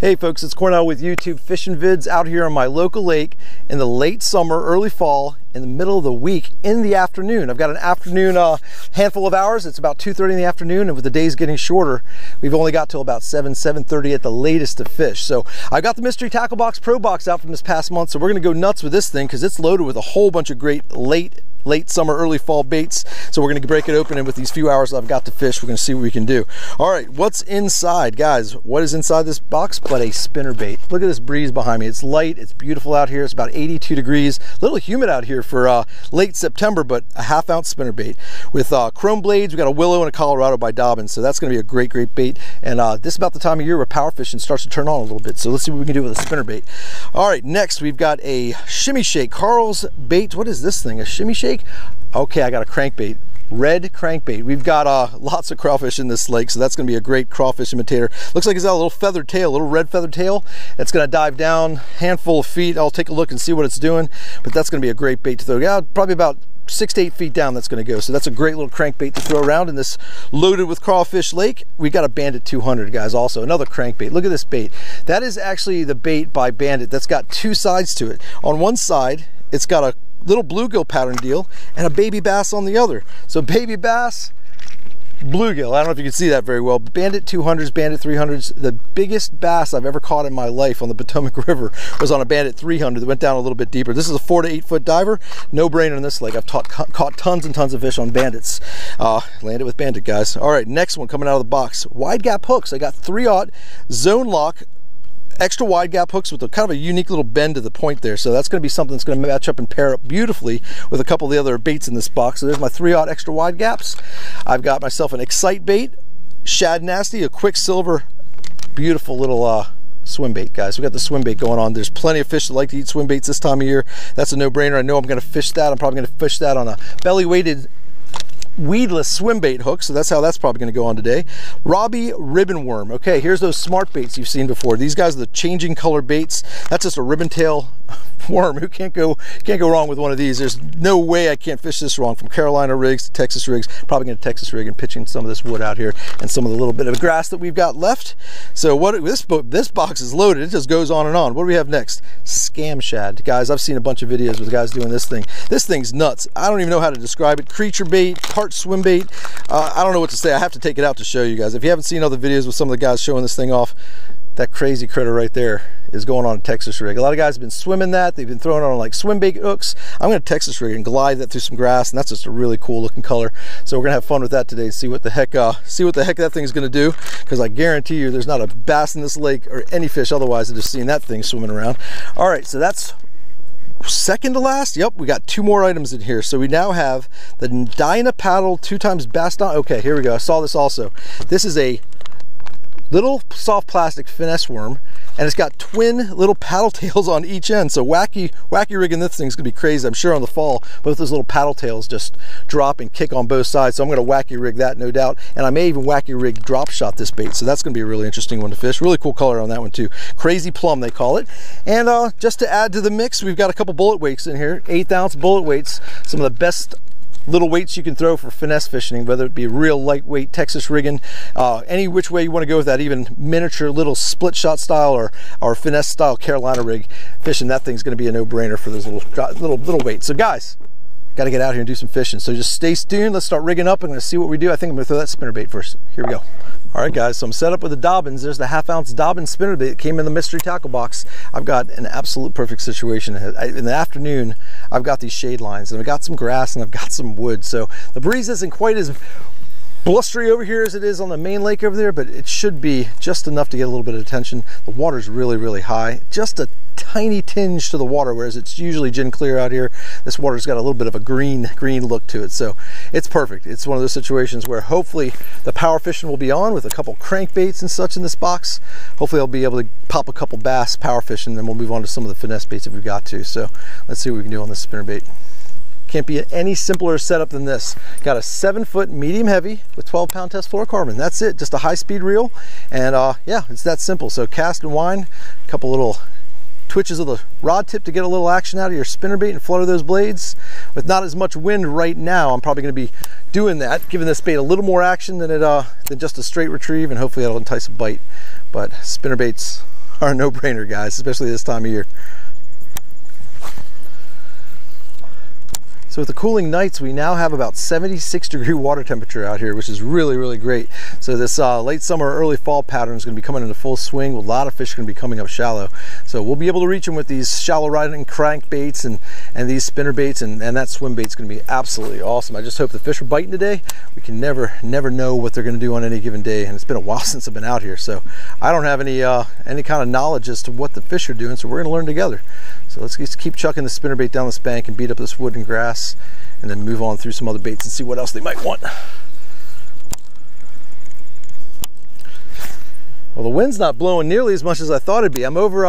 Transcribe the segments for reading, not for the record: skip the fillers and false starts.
Hey folks, it's Cornell with YouTube Fishing Vids out here on my local lake in the late summer, early fall, in the middle of the week, in the afternoon. I've got an afternoon handful of hours. It's about 2:30 in the afternoon, and with the days getting shorter, we've only got till about 7:30 at the latest to fish. So I got the Mystery Tackle Box Pro Box out from this past month, so we're gonna go nuts with this thing because it's loaded with a whole bunch of great late summer, early fall baits. So we're gonna break it open, and with these few hours I've got to fish, we're gonna see what we can do. All right, what's inside, guys? What is inside this box but a spinnerbait? Look at this breeze behind me. It's light, it's beautiful out here. It's about 82 degrees, a little humid out here for late September, but a half-ounce spinnerbait with chrome blades. We got a willow and a Colorado by Dobbins, so that's gonna be a great bait. And this is about the time of year where power fishing starts to turn on a little bit, so let's see what we can do with a spinnerbait. All right, next we've got a shimmy shake. Carl's bait. What is this thing, a shimmy shake? Okay, I got a crankbait, red crankbait. We've got lots of crawfish in this lake, so that's going to be a great crawfish imitator. Looks like it's got a little feathered tail, a little red feathered tail. It's going to dive down, handful of feet. I'll take a look and see what it's doing, but that's going to be a great bait to throw. Yeah, probably about 6 to 8 feet down that's going to go. So that's a great little crankbait to throw around in this loaded with crawfish lake. We got a Bandit 200, guys, also another crankbait. Look at this bait. That is actually the bait by Bandit that's got two sides to it. On one side, it's got a little bluegill pattern deal and a baby bass on the other. So baby bass, bluegill. I don't know if you can see that very well, but Bandit 200s, Bandit 300s, the biggest bass I've ever caught in my life on the Potomac River was on a Bandit 300 that went down a little bit deeper. This is a 4 to 8 foot diver. No brainer in this lake. I've caught tons and tons of fish on Bandits. Landed with Bandit, guys. All right, next one coming out of the box. Wide gap hooks. I got 3/0 zone lock extra wide gap hooks with a kind of a unique little bend to the point there. So that's going to be something that's going to match up and pair up beautifully with a couple of the other baits in this box. So there's my 3/0 extra wide gaps. I've got myself an Excite bait, Shad Nasty, a Quicksilver, beautiful little swim bait, guys. We got the swim bait going on. There's plenty of fish that like to eat swim baits this time of year. That's a no-brainer. I know I'm going to fish that. I'm probably going to fish that on a belly weighted weedless swim bait hook, so that's how that's probably going to go on today. Robbie ribbon worm. Okay, here's those smart baits you've seen before. These guys are the changing color baits. That's just a ribbon tail worm. Who can't go wrong with one of these? There's no way I can't fish this wrong. From Carolina rigs to Texas rigs, probably going to Texas rig and pitching some of this wood out here and some of the little bit of grass that we've got left. So what this box is loaded. It just goes on and on. What do we have next? Scam shad, guys. I've seen a bunch of videos with guys doing this thing. This thing's nuts. I don't even know how to describe it. Creature bait, part swim bait. I don't know what to say. I have to take it out to show you guys. If you haven't seen other videos with some of the guys showing this thing off, that crazy critter right there is going on a Texas rig. A lot of guys have been swimming that. They've been throwing it on like swim bait hooks. I'm going to Texas rig and glide that through some grass, and that's just a really cool looking color. So we're gonna have fun with that today and see what the heck that thing's gonna do, because I guarantee you there's not a bass in this lake or any fish otherwise that just seeing that thing swimming around. All right, so that's second to last. Yep, we got 2 more items in here. So we now have the Dyna Paddle 2x Baston. Okay, here we go. I saw this also. This is a little soft plastic finesse worm, and it's got twin little paddle tails on each end. So wacky rigging this thing's gonna be crazy. I'm sure on the fall, both those little paddle tails just drop and kick on both sides. So I'm gonna wacky rig that, no doubt. And I may even wacky rig drop shot this bait. So that's gonna be a really interesting one to fish. Really cool color on that one too. Crazy plum, they call it. And just to add to the mix, we've got a couple bullet weights in here, 1/8 ounce bullet weights. Some of the best little weights you can throw for finesse fishing, whether it be real lightweight Texas rigging, any which way you want to go with that, even miniature little split shot style or finesse style Carolina rig fishing. That thing's going to be a no-brainer for those little weights. So guys, got to get out here and do some fishing. So just stay tuned. Let's start rigging up. I'm going to see what we do. I think I'm going to throw that spinnerbait first. Here we go. All right, guys, so I'm set up with the Dobbins. There's the 1/2 ounce Dobbins spinnerbait that came in the mystery tackle box. I've got an absolute perfect situation. In the afternoon, I've got these shade lines, and I've got some grass, and I've got some wood. So the breeze isn't quite as blustery over here as it is on the main lake over there, but it should be just enough to get a little bit of attention. The water's really high. Just a tiny tinge to the water, whereas it's usually gin clear out here. This water's got a little bit of a green look to it, so it's perfect. It's one of those situations where hopefully the power fishing will be on with a couple crankbaits and such in this box. Hopefully I'll be able to pop a couple bass power fishing, and then we'll move on to some of the finesse baits if we've got to. So let's see what we can do on this spinnerbait. Can't be any simpler setup than this. Got a 7-foot medium heavy with 12-pound test fluorocarbon. That's it, just a high-speed reel, and yeah, it's that simple. So cast and wind, a couple little twitches of the rod tip to get a little action out of your spinnerbait and flutter those blades. With not as much wind right now, I'm probably going to be doing that, giving this bait a little more action than just a straight retrieve, and hopefully that'll entice a bite. But spinnerbaits are a no-brainer, guys, especially this time of year. So with the cooling nights, we now have about 76-degree water temperature out here, which is really, really great. So this late summer, early fall pattern is going to be coming into full swing. A lot of fish are going to be coming up shallow. So we'll be able to reach them with these shallow riding crankbaits and these spinner baits, and that swim bait's going to be absolutely awesome. I just hope the fish are biting today. We can never know what they're going to do on any given day, and it's been a while since I've been out here, so I don't have any kind of knowledge as to what the fish are doing, so we're going to learn together. So let's just keep chucking the spinnerbait down this bank and beat up this wood and grass, and then move on through some other baits and see what else they might want. Well, the wind's not blowing nearly as much as I thought it'd be. I'm over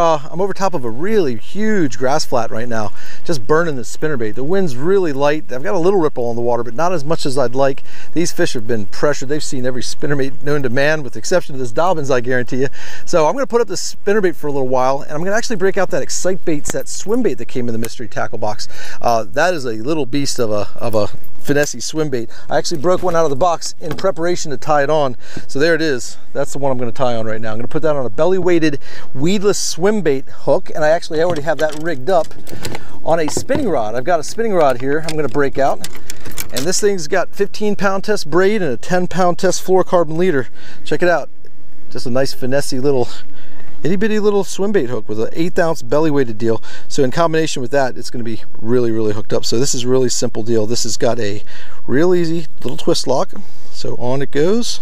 top of a really huge grass flat right now, just burning the spinnerbait. The wind's really light. I've got a little ripple on the water, but not as much as I'd like. These fish have been pressured. They've seen every spinnerbait known to man, with the exception of this Dobbins, I guarantee you. So I'm going to put up this spinnerbait for a little while, and I'm going to actually break out that Excite Baits, that swim bait that came in the mystery tackle box. That is a little beast of a finesse swim bait. I actually broke one out of the box in preparation to tie it on. So there it is. That's the one I'm going to tie on right now. I'm going to put that on a belly weighted weedless swim bait hook, and I already have that rigged up on a spinning rod. I've got a spinning rod here I'm going to break out, and this thing's got 15-pound test braid and a 10-pound test fluorocarbon leader. Check it out. Just a nice finessey little itty bitty little swim bait hook with an 1/8 ounce belly weighted deal. So in combination with that, it's going to be really, really hooked up. So this is a really simple deal. This has got a real easy little twist lock. So on it goes.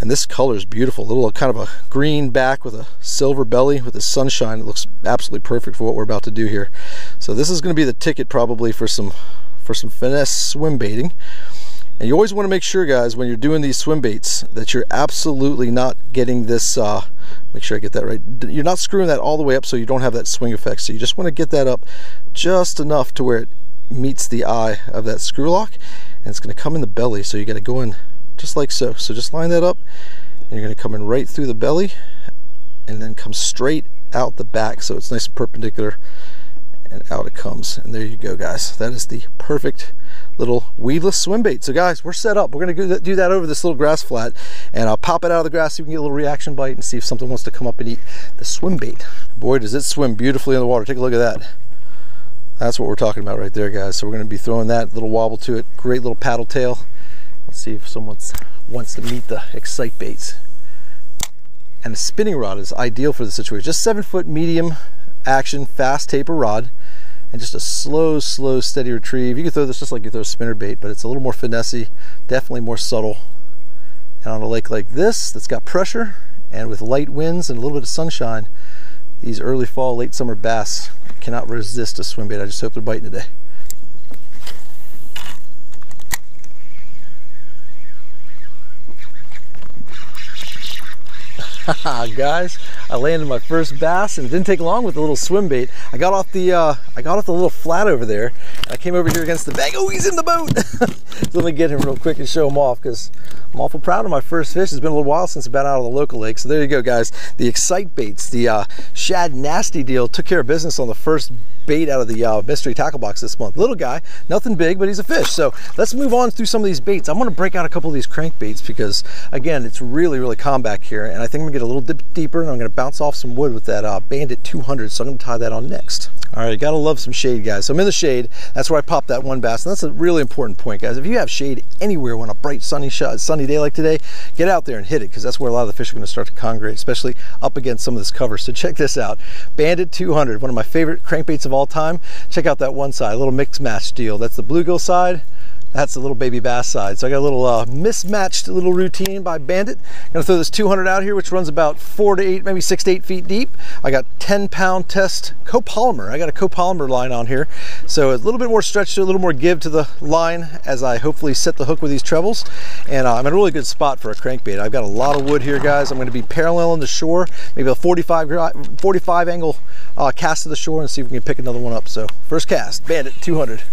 And this color is beautiful. A little kind of a green back with a silver belly with the sunshine. It looks absolutely perfect for what we're about to do here. So this is going to be the ticket probably for some finesse swim baiting. And you always want to make sure, guys, when you're doing these swim baits, that you're absolutely not getting this, make sure I get that right, you're not screwing that all the way up so you don't have that swing effect. So you just want to get that up just enough to where it meets the eye of that screw lock, and it's going to come in the belly. So you got to go in just like so. So just line that up, and you're going to come in right through the belly and then come straight out the back, so it's nice and perpendicular, and out it comes. And there you go, guys. That is the perfect little weedless swim bait. So guys, we're set up. We're going to do that over this little grass flat, and I'll pop it out of the grass so you can get a little reaction bite and see if something wants to come up and eat the swim bait. Boy, does it swim beautifully in the water. Take a look at that. That's what we're talking about right there, guys. So we're going to be throwing that little wobble to it. Great little paddle tail. Let's see if someone wants to meet the Excite Baits. And a spinning rod is ideal for the situation. Just 7-foot medium action, fast taper rod, and just a slow, steady retrieve. You can throw this just like you throw a spinner bait, but it's a little more finessey, definitely more subtle. And on a lake like this that's got pressure and with light winds and a little bit of sunshine, these early fall, late summer bass cannot resist a swim bait. I just hope they're biting today. Guys, I landed my first bass, and it didn't take long with the little swim bait. I got off the little flat over there, and I came over here against the bank. Oh, he's in the boat! So let me get him real quick and show him off, because I'm awful proud of my first fish. It's been a little while since I've been out of the local lake. So there you go, guys. The Excite Baits, the Shad Nasty deal, took care of business on the first bait out of the mystery tackle box this month. Little guy, nothing big, but he's a fish. So let's move on through some of these baits. I'm going to break out a couple of these crankbaits calm again, it's really calm back here, and I think I'm going to get a little dip deeper, and I'm going to bounce off some wood with that Bandit 200. So I'm going to tie that on next. All right, gotta love some shade, guys. So I'm in the shade. That's where I popped that one bass, and that's a really important point, guys. If you have shade anywhere on a bright sunny day like today, get out there and hit it, because that's where a lot of the fish are going to start to congregate, especially up against some of this cover. So check this out. Bandit 200, one of my favorite crankbaits of all time. Check out that one side, a little mix match deal. That's the bluegill side. That's the little baby bass side. So I got a little mismatched little routine by Bandit. I'm gonna throw this 200 out here, which runs about 4 to 8, maybe 6 to 8 feet deep. I got 10-pound test copolymer. I got a copolymer line on here. So a little bit more stretch to a little more give to the line as I hopefully set the hook with these trebles. And I'm in a really good spot for a crankbait. I've got a lot of wood here, guys. I'm gonna be paralleling the shore, maybe a 45 angle cast to the shore, and see if we can pick another one up. So first cast, Bandit 200.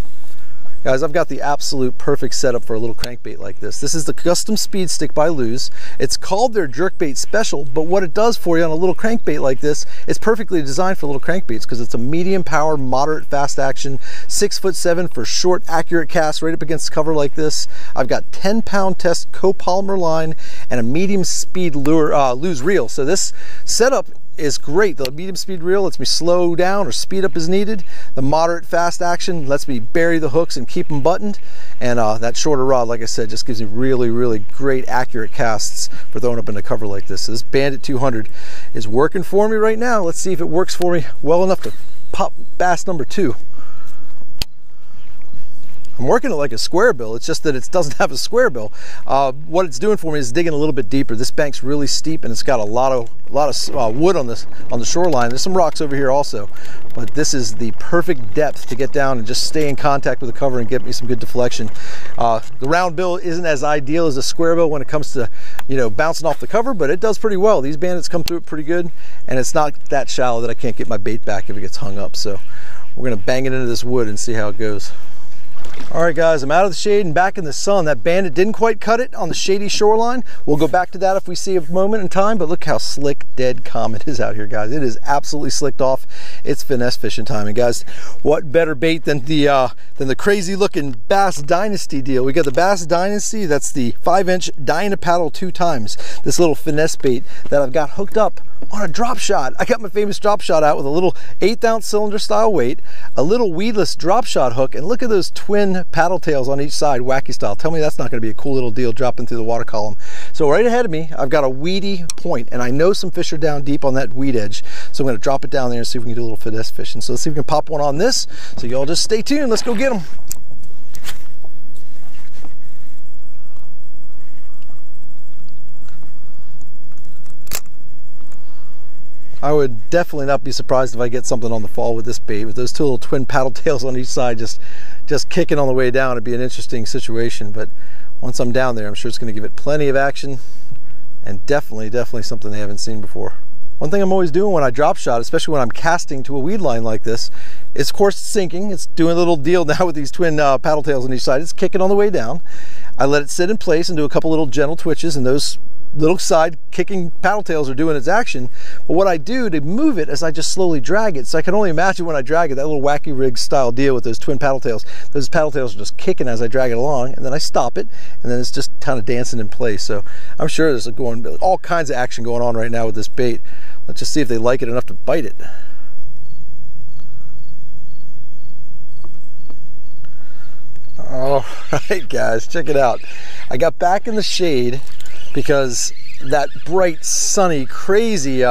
Guys, I've got the absolute perfect setup for a little crankbait like this. This is the Custom Speed Stick by Lew's. It's called their Jerkbait Special, but what it does for you on a little crankbait like this, it's perfectly designed for little crankbaits, because it's a medium power, moderate fast action, 6'7" for short, accurate casts right up against cover like this. I've got 10-pound test copolymer line and a medium speed Lew's reel. So this setup is great. The medium speed reel lets me slow down or speed up as needed. The moderate fast action lets me bury the hooks and keep them buttoned. And that shorter rod, like I said, just gives me really, really great accurate casts for throwing up in a cover like this. So this Bandit 200 is working for me right now. Let's see if it works for me well enough to pop bass number 2. I'm working it like a square bill. It's just that it doesn't have a square bill. What it's doing for me is digging a little bit deeper. This bank's really steep and it's got a lot of wood on the shoreline. There's some rocks over here also, but this is the perfect depth to get down and just stay in contact with the cover and get me some good deflection. The round bill isn't as ideal as a square bill when it comes to, you know, bouncing off the cover, but it does pretty well. These Bandits come through it pretty good, and it's not that shallow that I can't get my bait back if it gets hung up. So we're gonna bang it into this wood and see how it goes. All right guys, I'm out of the shade and back in the sun. That Bandit didn't quite cut it on the shady shoreline. We'll go back to that if we see a moment in time, but look how slick, dead calm it is out here, guys. It is absolutely slicked off. It's finesse fishing time. And guys, what better bait than the crazy looking Bass Dynasty deal? We got the Bass Dynasty. That's the 5-inch Dyna Paddle 2 times. This little finesse bait that I've got hooked up on a drop shot. I got my famous drop shot out with a little 1/8 ounce cylinder style weight, a little weedless drop shot hook, and look at those twin paddle tails on each side, wacky style. Tell me that's not going to be a cool little deal dropping through the water column. So right ahead of me, I've got a weedy point, and I know some fish are down deep on that weed edge. So I'm going to drop it down there and see if we can do a little finesse fishing. So let's see if we can pop one on this. So y'all just stay tuned. Let's go get them. I would definitely not be surprised if I get something on the fall with this bait. With those two little twin paddle tails on each side just kicking on the way down, it'd be an interesting situation. But once I'm down there, I'm sure it's going to give it plenty of action, and definitely something they haven't seen before. One thing I'm always doing when I drop shot, especially when I'm casting to a weed line like this, is of course sinking. It's doing a little deal now with these twin paddle tails on each side. It's kicking on the way down. I let it sit in place and do a couple little gentle twitches, and those little side kicking paddle tails are doing its action. But what I do to move it is I just slowly drag it. So I can only imagine when I drag it, that little wacky rig style deal with those twin paddle tails. Those paddle tails are just kicking as I drag it along, and then I stop it, and then it's just kind of dancing in place. So I'm sure there's all kinds of action going on right now with this bait. Let's just see if they like it enough to bite it. All right guys, check it out. I got back in the shade because that bright, sunny, crazy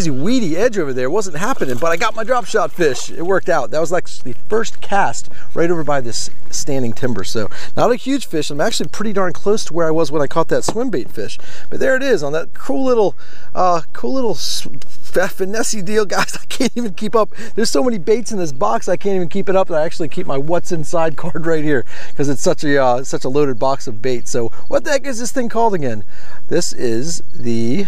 weedy edge over there wasn't happening, but I got my drop shot fish. It worked out. That was like the first cast right over by this standing timber. So not a huge fish. I'm actually pretty darn close to where I was when I caught that swim bait fish. But there it is on that cool little finesse deal, guys. I can't even keep up. There's so many baits in this box, I can't even keep it up. I actually keep my what's inside card right here because it's such a loaded box of bait. So what the heck is this thing called again? This is the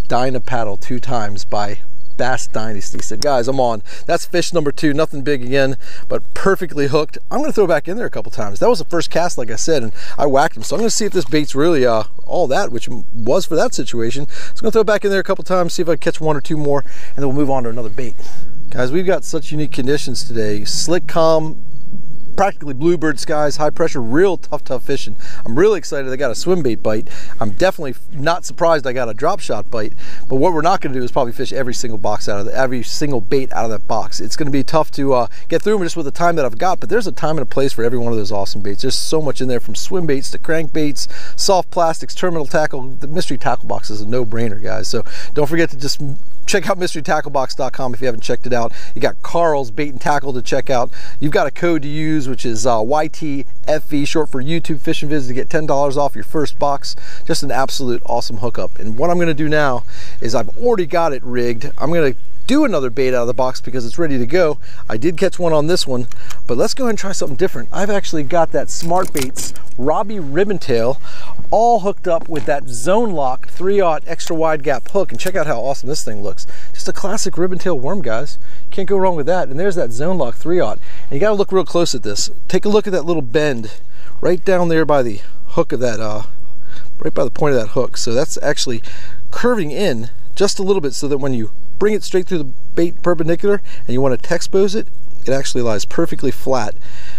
Dyna Paddle 2 times by Bass Dynasty. So guys, I'm on. That's fish number 2. Nothing big again, but perfectly hooked. I'm going to throw it back in there a couple times. That was the first cast, like I said, and I whacked him. So I'm going to see if this bait's really all that, which was for that situation. So I'm going to throw it back in there a couple times, see if I catch 1 or 2 more, and then we'll move on to another bait. Guys, we've got such unique conditions today. Slick, calm, practically bluebird skies, high pressure, real tough fishing. I'm really excited I got a swim bait bite. I'm definitely not surprised I got a drop shot bite, but what we're not going to do is probably fish every single bait out of that box. It's going to be tough to get through them just with the time that I've got, but there's a time and a place for every one of those awesome baits. There's so much in there, from swim baits to crankbaits, soft plastics, terminal tackle. The mystery tackle box is a no-brainer, guys. So don't forget to just check out mysterytacklebox.com if you haven't checked it out. You got Carl's Bait and Tackle to check out. You've got a code to use, which is YTFV, short for YouTube Fishing Vids, to get $10 off your first box. Just an absolute awesome hookup. And what I'm going to do now is I've already got it rigged. I'm going to do another bait out of the box because it's ready to go. I did catch one on this one, but let's go ahead and try something different. I've actually got that Smart Baits Robbie Ribbontail all hooked up with that Zone Lock 3/0 extra wide gap hook, and check out how awesome this thing looks. Just a classic ribbontail worm, guys. Can't go wrong with that. And there's that Zone Lock 3/0, and you got to look real close at this. Take a look at that little bend right down there by the hook of that, right by the point of that hook. So that's actually curving in just a little bit, so that when you bring it straight through the bait perpendicular and you want to texpose it, it actually lies perfectly flat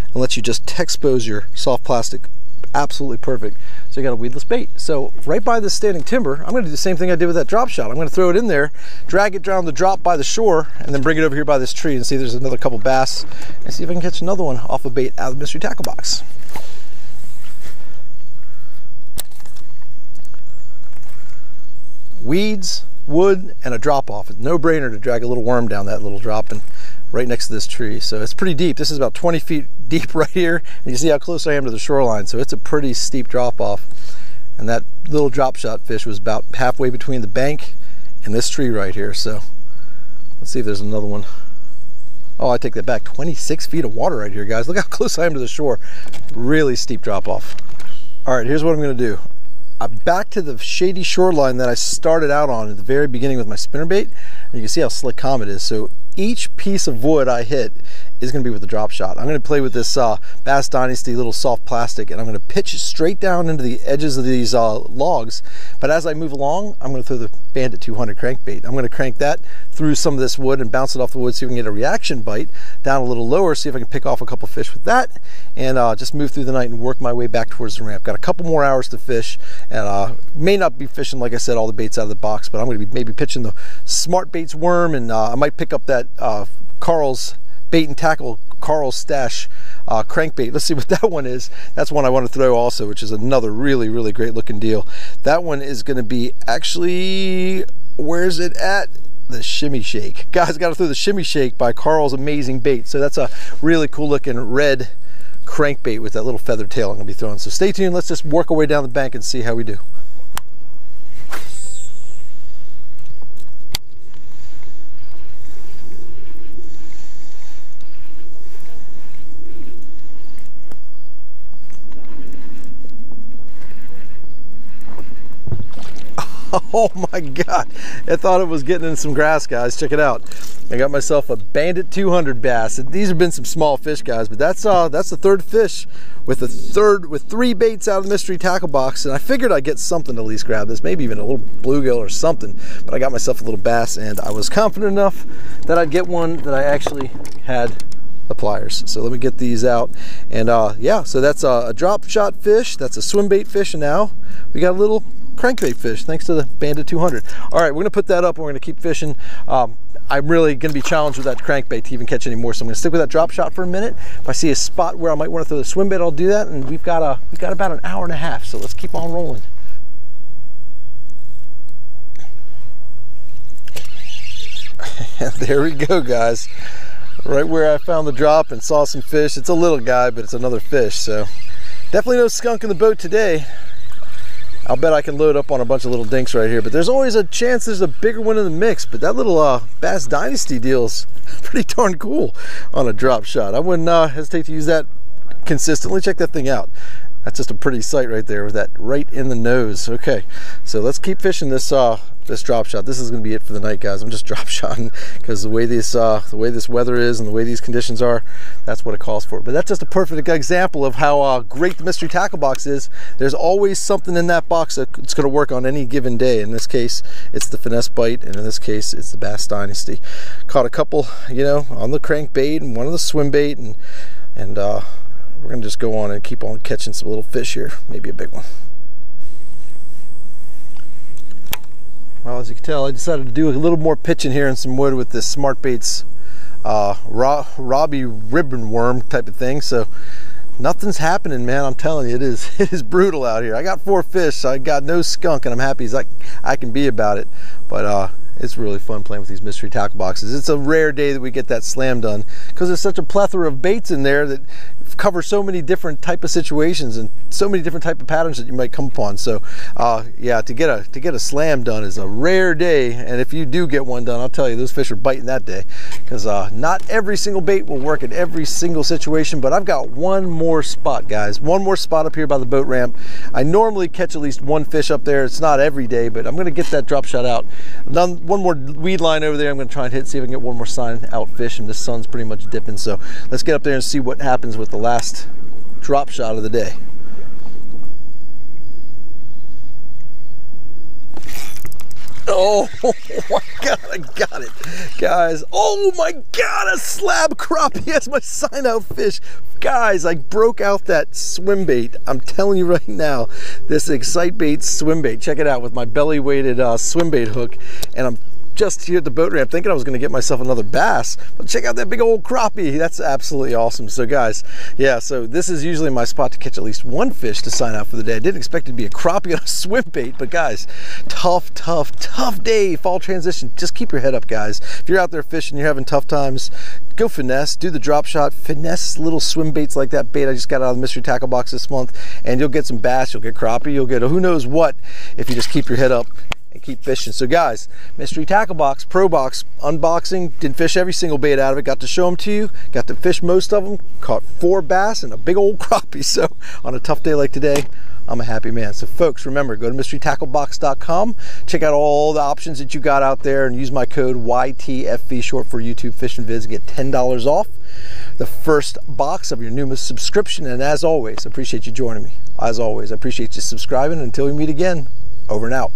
and lets you just texpose your soft plastic absolutely perfect. So you got a weedless bait. So right by this standing timber, I'm gonna do the same thing I did with that drop shot. I'm gonna throw it in there, drag it down the drop by the shore, and then bring it over here by this tree and see if there's another couple bass, and see if I can catch another one off a bait out of the mystery tackle box. Weeds, wood, and a drop off. It's a no-brainer to drag a little worm down that little drop and right next to this tree. So it's pretty deep. This is about 20 feet deep right here, and you see how close I am to the shoreline. So it's a pretty steep drop off, and that little drop shot fish was about halfway between the bank and this tree right here. So let's see if there's another one. Oh, I take that back. 26 feet of water right here, guys. Look how close I am to the shore. Really steep drop off. All right, here's what I'm gonna do. I'm back to the shady shoreline that I started out on at the very beginning with my spinnerbait, and you can see how slick calm it is. So each piece of wood I hit is going to be with the drop shot. I'm going to play with this Bass Dynasty little soft plastic, and I'm going to pitch straight down into the edges of these logs. But as I move along, I'm going to throw the Bandit 200 crankbait. I'm going to crank that through some of this wood and bounce it off the wood so we can get a reaction bite down a little lower, see if I can pick off a couple fish with that, and just move through the night and work my way back towards the ramp. Got a couple more hours to fish, and may not be fishing, like I said, all the baits out of the box, but I'm going to be maybe pitching the Smart Baits worm, and I might pick up that Carl's Bait and Tackle Carl's Stash crankbait. Let's see what that one is. That's one I want to throw also, which is another really, really great looking deal. That one is going to be actually, where's it at? The Shimmy Shake. Guys, got to throw the Shimmy Shake by Carl's Amazing Bait. So that's a really cool looking red crankbait with that little feathered tail I'm going to be throwing. So stay tuned. Let's just work our way down the bank and see how we do. Oh my God, I thought it was getting in some grass, guys. Check it out. I got myself a Bandit 200 bass. These have been some small fish, guys, but that's the third fish with three baits out of the mystery tackle box, and I figured I'd get something to at least grab this, maybe even a little bluegill or something, but I got myself a little bass, and I was confident enough that I'd get one that I actually had the pliers. So let me get these out, and yeah, so that's a drop shot fish, that's a swim bait fish, and now we got a little crankbait fish thanks to the Bandit 200. All right, we're gonna put that up and we're gonna keep fishing. I'm really gonna be challenged with that crankbait to even catch any more, so I'm gonna stick with that drop shot for a minute. If I see a spot where I might want to throw the swim bait, I'll do that, and we've got about an hour and a half, so let's keep on rolling. And there we go, guys, right where I found the drop and saw some fish. It's a little guy, but it's another fish, so definitely no skunk in the boat today. I'll bet I can load up on a bunch of little dinks right here, but there's always a chance there's a bigger one in the mix. But that little Bass Dynasty deal's pretty darn cool on a drop shot. I wouldn't hesitate to use that consistently. Check that thing out. That's just a pretty sight right there with that right in the nose. Okay, so let's keep fishing this this drop shot. This is going to be it for the night, guys. I'm just drop shotting because the way this weather is and the way these conditions are, that's what it calls for. But that's just a perfect example of how great the mystery tackle box is. There's always something in that box that's going to work on any given day. In this case, it's the Finesse Bite, and in this case, it's the Bass Dynasty. Caught a couple, you know, on the crankbait and one on the swim bait, and we're gonna just go on and keep on catching some little fish here, maybe a big one. Well, as you can tell, I decided to do a little more pitching here in some wood with this Smart Baits Robbie ribbon worm type of thing. So nothing's happening, man. I'm telling you, it is brutal out here. I got 4 fish, so I got no skunk, and I'm happy as I can be about it. But it's really fun playing with these mystery tackle boxes. It's a rare day that we get that slam done because there's such a plethora of baits in there that cover so many different type of situations and so many different type of patterns that you might come upon. So yeah, to get a slam done is a rare day, and if you do get one done, I'll tell you, those fish are biting that day, because not every single bait will work in every single situation. But I've got one more spot, guys, one more spot up here by the boat ramp. I normally catch at least 1 fish up there. It's not every day, but I'm going to get that drop shot out. One more weed line over there I'm going to try and hit, see if I can get one more sign out fish, and the sun's pretty much dipping. So let's get up there and see what happens with the last drop shot of the day. Oh my God, I got it, guys. Oh my God, a slab crappie. That's my sign out fish. Guys, I broke out that swim bait. I'm telling you right now, this Excite Bait swim bait. Check it out with my belly weighted swim bait hook. And I'm just here at the boat ramp thinking I was going to get myself another bass, but check out that big old crappie. That's absolutely awesome. So guys, yeah, so this is usually my spot to catch at least one fish to sign out for the day. I didn't expect it to be a crappie on a swim bait, but guys, tough day, fall transition. Just keep your head up, guys. If you're out there fishing, you're having tough times, go finesse, do the drop shot, finesse little swim baits like that bait I just got out of the mystery tackle box this month, and you'll get some bass, you'll get crappie, you'll get who knows what if you just keep your head up and keep fishing. So guys, mystery tackle box, pro box unboxing. Didn't fish every single bait out of it, got to show them to you, got to fish most of them, caught 4 bass and a big old crappie. So on a tough day like today, I'm a happy man. So folks, remember, go to mysterytacklebox.com, check out all the options that you got out there, and use my code YTFV, short for YouTube Fishing Vids, and get $10 off the first box of your newest subscription. And as always, I appreciate you joining me. As always, I appreciate you subscribing. Until we meet again, over and out.